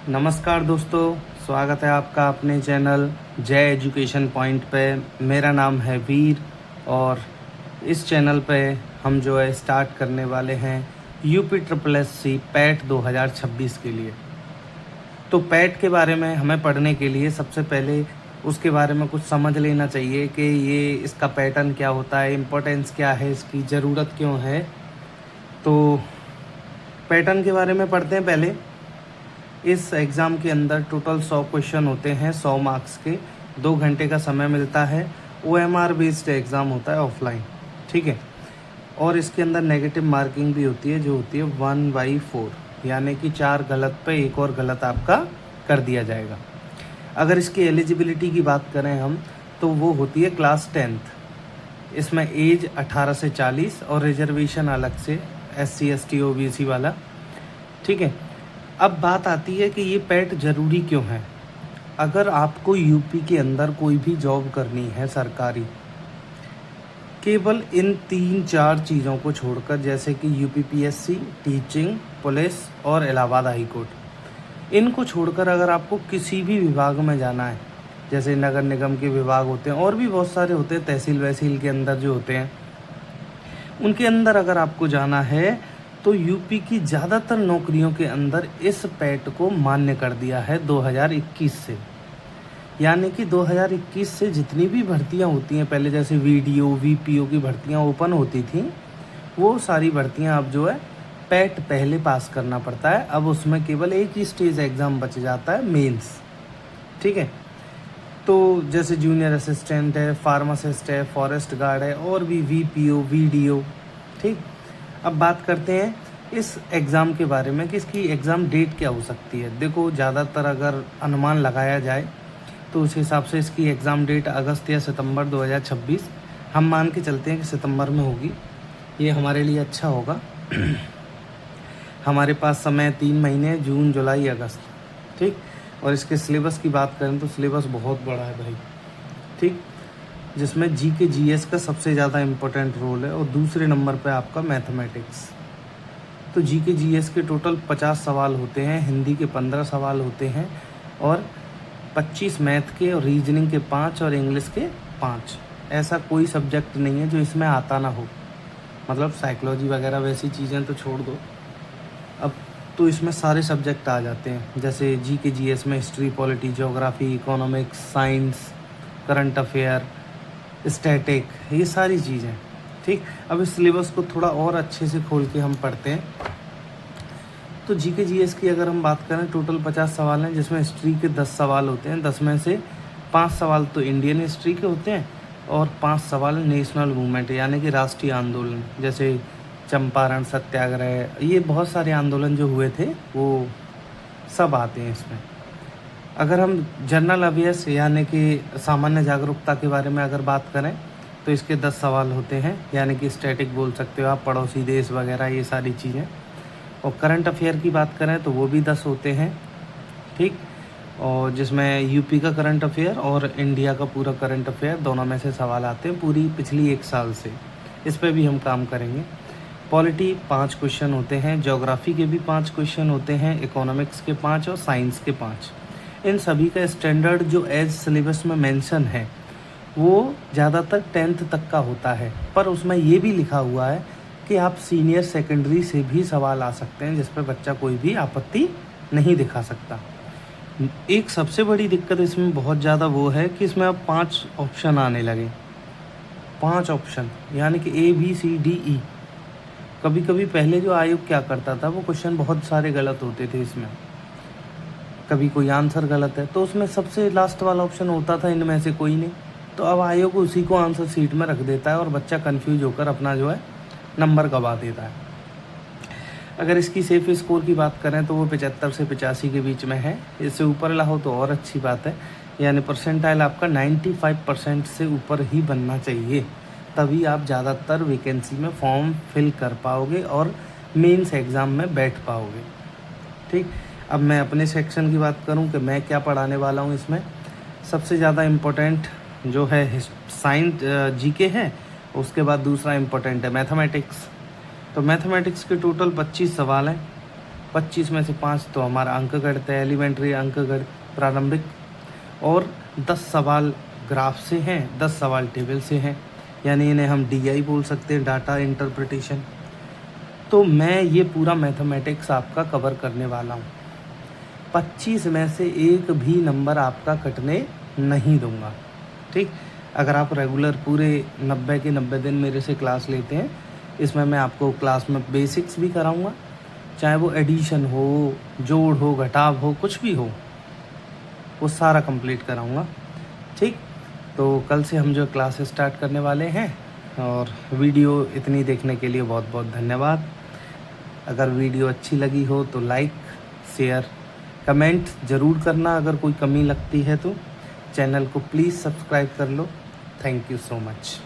नमस्कार दोस्तों, स्वागत है आपका अपने चैनल जय एजुकेशन पॉइंट पे। मेरा नाम है वीर और इस चैनल पे हम जो है स्टार्ट करने वाले हैं UP triple S C PET 2026 के लिए। तो पैट के बारे में हमें पढ़ने के लिए सबसे पहले उसके बारे में कुछ समझ लेना चाहिए कि ये इसका पैटर्न क्या होता है, इम्पोर्टेंस क्या है, इसकी ज़रूरत क्यों है। तो पैटर्न के बारे में पढ़ते हैं पहले। इस एग्ज़ाम के अंदर टोटल 100 क्वेश्चन होते हैं, 100 मार्क्स के। 2 घंटे का समय मिलता है। OMR बेस्ड एग्ज़ाम होता है, ऑफलाइन, ठीक है। और इसके अंदर नेगेटिव मार्किंग भी होती है, जो होती है 1/4, यानी कि 4 गलत पे एक और गलत आपका कर दिया जाएगा। अगर इसकी एलिजिबिलिटी की बात करें हम, तो वो होती है क्लास 10th। इसमें एज 18 से 40 और रिजर्वेशन अलग से SC ST OBC वाला, ठीक है। अब बात आती है कि ये पैट ज़रूरी क्यों है। अगर आपको यूपी के अंदर कोई भी जॉब करनी है सरकारी, केवल इन 3-4 चीज़ों को छोड़कर, जैसे कि UPPSC, टीचिंग, पुलिस और इलाहाबाद हाई कोर्ट, इनको छोड़कर अगर आपको किसी भी विभाग में जाना है, जैसे नगर निगम के विभाग होते हैं और भी बहुत सारे होते हैं, तहसील वहसील के अंदर जो होते हैं, उनके अंदर अगर आपको जाना है तो यूपी की ज़्यादातर नौकरियों के अंदर इस पैट को मान्य कर दिया है 2021 से। यानी कि 2021 से जितनी भी भर्तियां होती हैं, पहले जैसे VDO VPO की भर्तियां ओपन होती थी, वो सारी भर्तियां अब जो है पैट पहले पास करना पड़ता है। अब उसमें केवल एक ही स्टेज एग्ज़ाम बच जाता है, मेंस, ठीक है। तो जैसे जूनियर असिस्टेंट है, फार्मासिस्ट है, फॉरेस्ट गार्ड है और भी VPO VDO, ठीक। अब बात करते हैं इस एग्ज़ाम के बारे में कि इसकी एग्ज़ाम डेट क्या हो सकती है। देखो, ज़्यादातर अगर अनुमान लगाया जाए तो उस हिसाब से इसकी एग्ज़ाम डेट अगस्त या सितंबर 2026, हम मान के चलते हैं कि सितंबर में होगी। ये हमारे लिए अच्छा होगा। हमारे पास समय 3 महीने, जून जुलाई अगस्त, ठीक। और इसके सिलेबस की बात करें तो सिलेबस बहुत बड़ा है भाई, ठीक, जिसमें GK GS का सबसे ज़्यादा इम्पोर्टेंट रोल है और दूसरे नंबर पे आपका मैथमेटिक्स। तो GK GS के टोटल 50 सवाल होते हैं, हिंदी के 15 सवाल होते हैं और 25 मैथ के और रीजनिंग के 5 और इंग्लिश के 5। ऐसा कोई सब्जेक्ट नहीं है जो इसमें आता ना हो, मतलब साइकोलॉजी वगैरह वैसी चीज़ें तो छोड़ दो। अब तो इसमें सारे सब्जेक्ट आ जाते हैं, जैसे GK GS में history, polity, geography, economics, science, current affair, static, ये सारी चीज़ें, ठीक। अब इस सिलेबस को थोड़ा और अच्छे से खोल के हम पढ़ते हैं। तो GK GS की अगर हम बात करें, टोटल 50 सवाल हैं, जिसमें हिस्ट्री के 10 सवाल होते हैं। 10 में से 5 सवाल तो इंडियन हिस्ट्री के होते हैं और 5 सवाल नेशनल मूवमेंट, यानी कि राष्ट्रीय आंदोलन, जैसे चंपारण सत्याग्रह, ये बहुत सारे आंदोलन जो हुए थे वो सब आते हैं इसमें। अगर हम जनरल अवेयर्स यानी कि सामान्य जागरूकता के बारे में अगर बात करें तो इसके 10 सवाल होते हैं, यानी कि स्टैटिक बोल सकते हो आप, पड़ोसी देश वगैरह, ये सारी चीज़ें। और करंट अफेयर की बात करें तो वो भी 10 होते हैं, ठीक। और जिसमें यूपी का करंट अफेयर और इंडिया का पूरा करंट अफेयर, दोनों में से सवाल आते हैं पूरी पिछली 1 साल से। इस पर भी हम काम करेंगे। पॉलिटी 5 क्वेश्चन होते हैं, ज्योग्राफी के भी 5 क्वेश्चन होते हैं, इकोनॉमिक्स के 5 और साइंस के 5। इन सभी का स्टैंडर्ड जो एज सिलेबस में मेंशन है वो ज़्यादातर 10th तक का होता है, पर उसमें ये भी लिखा हुआ है कि आप सीनियर सेकेंडरी से भी सवाल आ सकते हैं, जिस पर बच्चा कोई भी आपत्ति नहीं दिखा सकता। एक सबसे बड़ी दिक्कत इसमें बहुत ज़्यादा वो है कि इसमें अब 5 ऑप्शन आने लगे, 5 ऑप्शन, यानी कि ABCDE। कभी कभी पहले जो आयोग क्या करता था, वो क्वेश्चन बहुत सारे गलत होते थे इसमें, कभी कोई आंसर गलत है तो उसमें सबसे लास्ट वाला ऑप्शन होता था इनमें से कोई नहीं। तो अब आयोग उसी को आंसर शीट में रख देता है और बच्चा कंफ्यूज होकर अपना जो है नंबर गवा देता है। अगर इसकी सेफ स्कोर की बात करें तो वो 75 से 85 के बीच में है। इससे ऊपर लाओ तो और अच्छी बात है, यानी परसेंटाइल आपका 95% से ऊपर ही बनना चाहिए, तभी आप ज़्यादातर वैकेंसी में फॉर्म फिल कर पाओगे और मेंस एग्ज़ाम में बैठ पाओगे, ठीक। अब मैं अपने सेक्शन की बात करूं कि मैं क्या पढ़ाने वाला हूं। इसमें सबसे ज़्यादा इम्पोर्टेंट जो है साइंस GK है, उसके बाद दूसरा इम्पोर्टेंट है मैथमेटिक्स। तो मैथमेटिक्स के टोटल 25 सवाल हैं 25 में से 5 तो हमारा अंक गणित है, एलिमेंट्री अंक गणित प्रारंभिक, और 10 सवाल ग्राफ से हैं, 10 सवाल टेबल से हैं, यानी इन्हें हम DI बोल सकते हैं, डाटा इंटरप्रिटेशन। तो मैं ये पूरा मैथमेटिक्स आपका कवर करने वाला हूँ। 25 में से एक भी नंबर आपका कटने नहीं दूंगा, ठीक। अगर आप रेगुलर पूरे 90 के 90 दिन मेरे से क्लास लेते हैं, इसमें मैं आपको क्लास में बेसिक्स भी कराऊंगा, चाहे वो एडिशन हो, जोड़ हो, घटाव हो, कुछ भी हो, वो सारा कंप्लीट कराऊंगा, ठीक। तो कल से हम जो क्लास स्टार्ट करने वाले हैं, और वीडियो इतनी देखने के लिए बहुत बहुत धन्यवाद। अगर वीडियो अच्छी लगी हो तो लाइक, शेयर, कमेंट ज़रूर करना। अगर कोई कमी लगती है तो चैनल को प्लीज़ सब्सक्राइब कर लो। Thank you so much.